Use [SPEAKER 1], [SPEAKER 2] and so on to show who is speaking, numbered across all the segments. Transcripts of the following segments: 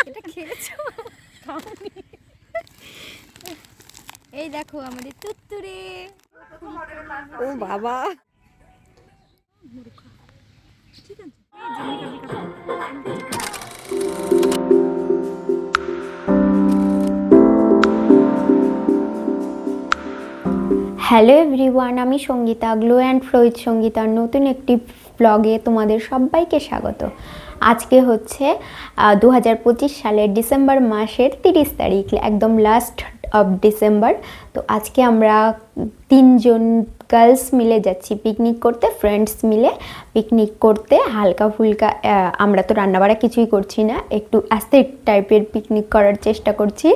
[SPEAKER 1] এটা খেয়েছো? খাওনি? এই দেখো আমাদের তুত্তুরে।
[SPEAKER 2] ও বাবা,
[SPEAKER 1] ঠিক আছে, যেমনি খাবি খাবি।
[SPEAKER 3] হ্যালো এভরিওয়ান, আমি Sangeeta, glow and flow with সঙ্গীতার নতুন একটি ব্লগে তোমাদের সবাইকে স্বাগত। আজকে হচ্ছে 2025 সালের ডিসেম্বর মাসের 30 তারিখ, একদম লাস্ট অফ ডিসেম্বর। তো আজকে আমরা 3জন গার্লস মিলে যাচ্ছি পিকনিক করতে, ফ্রেন্ডস মিলে পিকনিক করতে। হালকা ফুলকা, আমরা তো রান্নাবাড়া কিছুই করছি না, একটু অ্যাস্থেটিক টাইপের পিকনিক করার চেষ্টা করছি।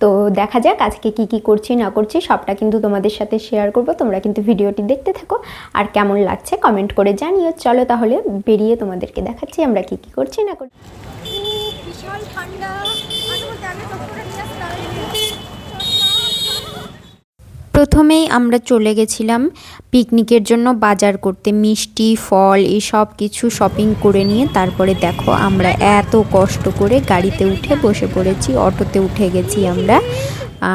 [SPEAKER 3] তো দেখা যাক আজকে কি কি করছি না করছি, সবটা কিন্তু তোমাদের সাথে শেয়ার করব। তোমরা কিন্তু ভিডিওটি দেখতে থাকো, আর কেমন লাগছে কমেন্ট করে জানিও। চলো তাহলে বেরিয়ে তোমাদেরকে দেখাচ্ছি আমরা কি কি করছি না করছি।
[SPEAKER 1] বিশাল ঠান্ডা। আর তোমার জানো কতটা নিয়ে আসতে।
[SPEAKER 3] প্রথমেই আমরা চলে গেছিলাম পিকনিকের জন্য বাজার করতে, মিষ্টি ফল এই সব কিছু শপিং করে নিয়ে তারপরে দেখো আমরা এত কষ্ট করে গাড়িতে উঠে বসে পড়েছি, অটোতে উঠে গেছি আমরা,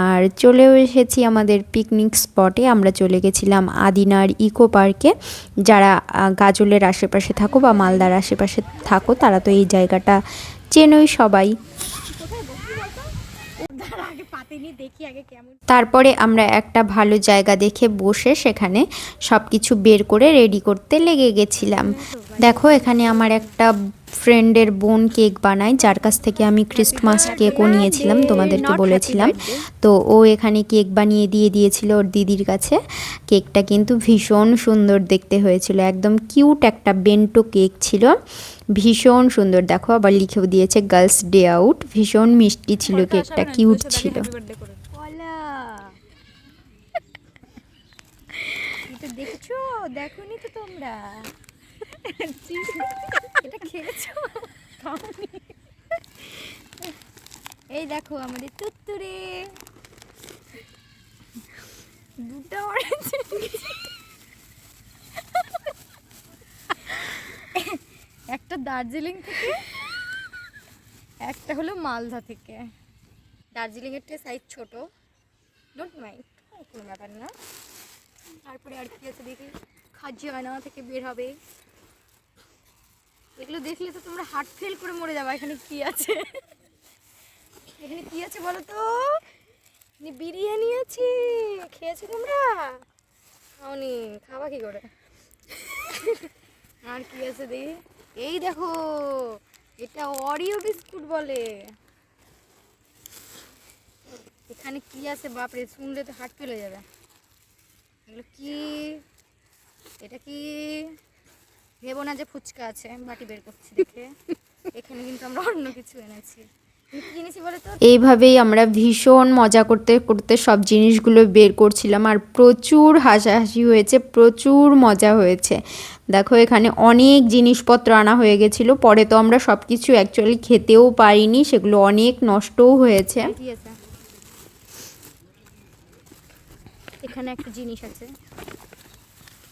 [SPEAKER 3] আর চলেও এসেছি আমাদের পিকনিক স্পটে। আমরা চলে গেছিলাম আদিনার ইকো পার্কে। যারা গাজলের আশেপাশে থাকো বা মালদার আশেপাশে থাকো তারা তো এই জায়গাটা চেনোই সবাই। তারপরে আমরা একটা ভালো জায়গা দেখে বসে সেখানে সব কিছু বের করে রেডি করতে লেগে গেছিলাম। দেখো এখানে আমার একটা ফ্রেন্ডের বোন কেক বানায়, যার কাছ থেকে আমি ক্রিসমাস কেকও নিয়েছিলাম, তোমাদেরকে বলেছিলাম। তো ও এখানে কেক বানিয়ে দিয়েছিল ওর দিদির কাছে। কেকটা কিন্তু ভীষণ সুন্দর দেখতে হয়েছিল, একদম কিউট একটা বেন্টো কেক ছিল, ভীষণ সুন্দর। দেখো আবার লিখেও দিয়েছে গার্লস ডে আউট। ভীষণ মিষ্টি ছিল কেকটা, কিউট ছিল।
[SPEAKER 1] দেখছো? দেখোনি তো তোমরা? এটা খেয়েছো? খাওনি? এই দেখো আমাদের তুত্তুরে। দুটো অরেঞ্জ, একটা দার্জিলিং থেকে, একটা হলো মালদা থেকে। দার্জিলিং এর সাইজ ছোট, ডোন্ট মাইন্ড, কোনো ব্যাপার না। তারপরে আর কি আছে দেখি, খাজিয়ানা থেকে বের হবে। এগুলো দেখলে তো তোমরা হার্ট ফেল করে মরে যাবে। এখানে কি আছে? এখানে কি আছে বলো তো? বিরিয়ানি আছে। খেয়েছো তোমরা? খাওনি? খাওয়া কি করে? আর কি আছে দেখি, এই দেখো, এটা অরিও বিস্কুট বলে। এখানে কি আছে বাপরে, শুনলে তো হার্ট ফেল হয়ে যাবে। এগুলো কি? এটা কি? ভেবো না যে ফুচকা আছে, বাটি বের করছি দেখে। এখানে কিন্তু আমরা অন্য কিছু এনেছি।
[SPEAKER 3] এইভাবেই আমরা ভীষণ মজা করতে করতে সব জিনিসগুলো বের করছিলাম, আর প্রচুর হাসাহাসি হয়েছে, প্রচুর মজা হয়েছে। দেখো এখানে অনেক জিনিসপত্র আনা হয়ে গেছিলো, পরে তো আমরা সব কিছু অ্যাকচুয়ালি খেতেও পারিনি, সেগুলো অনেক নষ্টও হয়েছে।
[SPEAKER 1] এখানে একটা জিনিস আছে,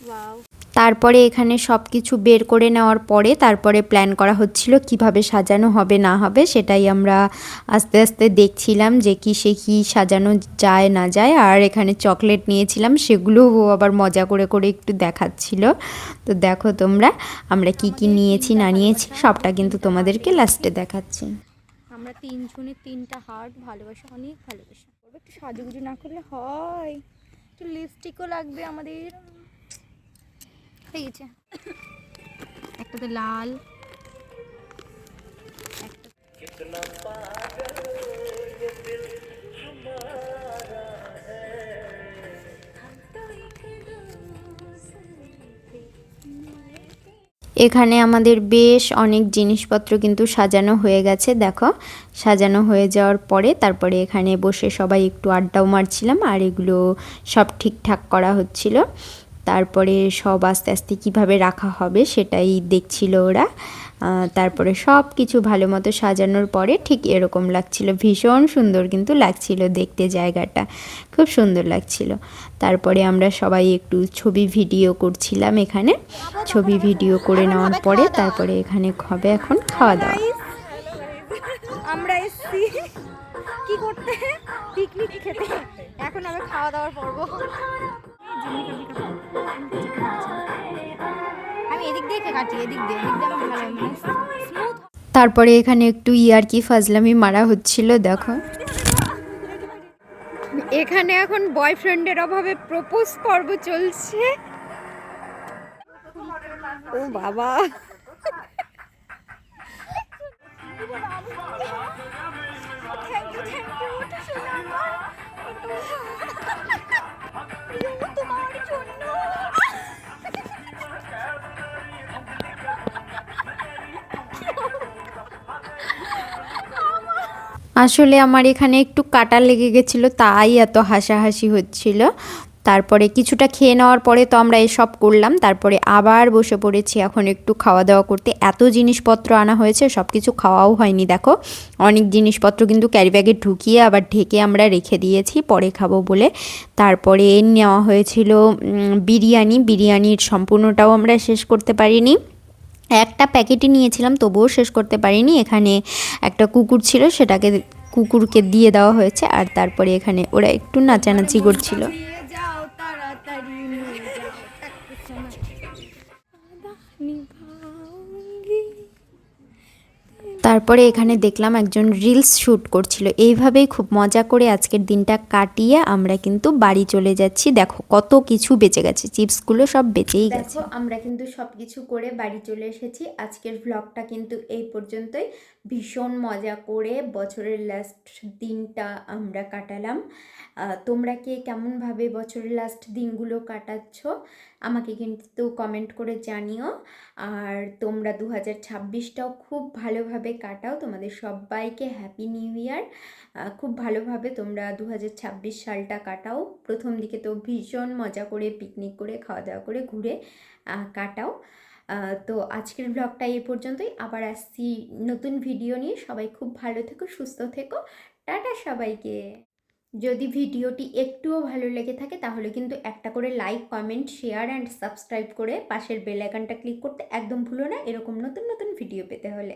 [SPEAKER 1] ওয়াও।
[SPEAKER 3] তারপরে এখানে সব কিছু বের করে নেওয়ার পরে তারপরে প্ল্যান করা হচ্ছিল কিভাবে সাজানো হবে না হবে, সেটাই আমরা আস্তে আস্তে দেখছিলাম যে কিসে কি সাজানো যায় না যায়। আর এখানে চকলেট নিয়েছিলাম, সেগুলোও আবার মজা করে করে একটু দেখাচ্ছিল। তো দেখো তোমরা আমরা কি কি নিয়েছি না নিয়েছি সবটা কিন্তু তোমাদেরকে লাস্টে দেখাচ্ছি।
[SPEAKER 1] আমরা 3জনের 3টা হার্ট, ভালোবাসা, অনেক ভালোবাসা। একটু সাজুগুজু না করলে হয়? একটু লিপস্টিকও লাগবে আমাদের। হয়ে গেছে, একটাতে লাল,
[SPEAKER 3] এখানে আমাদের বেশ অনেক জিনিসপত্র কিন্তু সাজানো হয়ে গেছে। দেখো সাজানো হয়ে যাওয়ার পরে তারপরে এখানে বসে সবাই একটু আড্ডাও মারছিলাম, আর এগুলো সব ঠিকঠাক করা হচ্ছিল। তারপরে সব আস্তে আস্তে কীভাবে রাখা হবে সেটাই দেখছিল ওরা। তারপরে সব কিছু ভালো মতো সাজানোর পরে ঠিক এরকম লাগছিল, ভীষণ সুন্দর কিন্তু লাগছিল দেখতে, জায়গাটা খুব সুন্দর লাগছিল। তারপরে আমরা সবাই একটু ছবি ভিডিও করছিলাম এখানে, ছবি ভিডিও করে নেওয়ার পরে তারপরে এখানে হবে এখন খাওয়া দাওয়া।
[SPEAKER 1] আমরা এসছি কি করতে, পিকনিক খেতে। এখন আমি খাওয়া দাওয়ার পর্ব। আমি এদিক দিয়ে কাটি, এদিক দিয়ে আমার ভালো লাগে।
[SPEAKER 3] তারপরে এখানে একটু ইয়ার্কি ফাজলামি মারা হচ্ছিল। দেখো এখানে এখন বয়ফ্রেন্ডের অভাবে প্রপোজ পর্ব চলছে।
[SPEAKER 2] ও বাবা,
[SPEAKER 3] আসলে আমার এখানে একটু কাটা লেগে গেছিলো, তাই এত হাসাহাসি হচ্ছিল। তারপরে কিছুটা খেয়ে নেওয়ার পরে তো আমরা এসব করলাম, তারপরে আবার বসে পড়েছি এখন একটু খাওয়া দাওয়া করতে। এত জিনিসপত্র আনা হয়েছে, সব কিছু খাওয়াও হয়নি। দেখো অনেক জিনিসপত্র কিন্তু ক্যারি ব্যাগে ঢুকিয়ে আবার ঢেকে আমরা রেখে দিয়েছি পরে খাবো বলে। তারপরে নেওয়া হয়েছিল বিরিয়ানির সম্পূর্ণটাও আমরা শেষ করতে পারিনি, একটা প্যাকেটই নিয়েছিলাম তবুও শেষ করতে পারিনি। এখানে একটা কুকুর ছিল, সেটাকে কুকুরকে দিয়ে দেওয়া হয়েছে। আর তারপরে এখানে ওরা একটু নাচানাচি করছিল। তারপরে এখানে দেখলাম একজন রিলস শ্যুট করছিল। এইভাবেই খুব মজা করে আজকের দিনটা কাটিয়ে আমরা কিন্তু বাড়ি চলে যাচ্ছি। দেখো কত কিছু বেঁচে গেছে, চিপসগুলো সব বেঁচেই গেছে। আমরা কিন্তু সব কিছু করে বাড়ি চলে এসেছি। আজকের ভ্লগটা কিন্তু এই পর্যন্তই। ভীষণ মজা করে বছরের লাস্ট দিনটা আমরা কাটালাম। তোমরা কে কেমনভাবে বছরের লাস্ট দিনগুলো কাটাচ্ছ আমাকে কিন্তু কমেন্ট করে জানিও। আর তোমরা 2026টাও খুব ভালোভাবে কাটাও। তোমাদের সবাইকে হ্যাপি নিউ ইয়ার। খুব ভালোভাবে তোমরা 2026 সালটা কাটাও। প্রথম দিকে তো ভীষণ মজা করে পিকনিক করে খাওয়া দাওয়া করে ঘুরে কাটাও। তো আজকের ব্লগটা এই পর্যন্তই। আবার আসছি নতুন ভিডিও নিয়ে। সবাই খুব ভালো থেকো, সুস্থ থেকো। টাটা সবাইকে। যদি ভিডিওটি একটুও ভালো লেগে থাকে তাহলে কিন্তু একটা করে like, comment, share and subscribe করে পাশের বেল আইকনটা ক্লিক করতে একদম ভুলো না, এরকম নতুন নতুন ভিডিও পেতে হলে।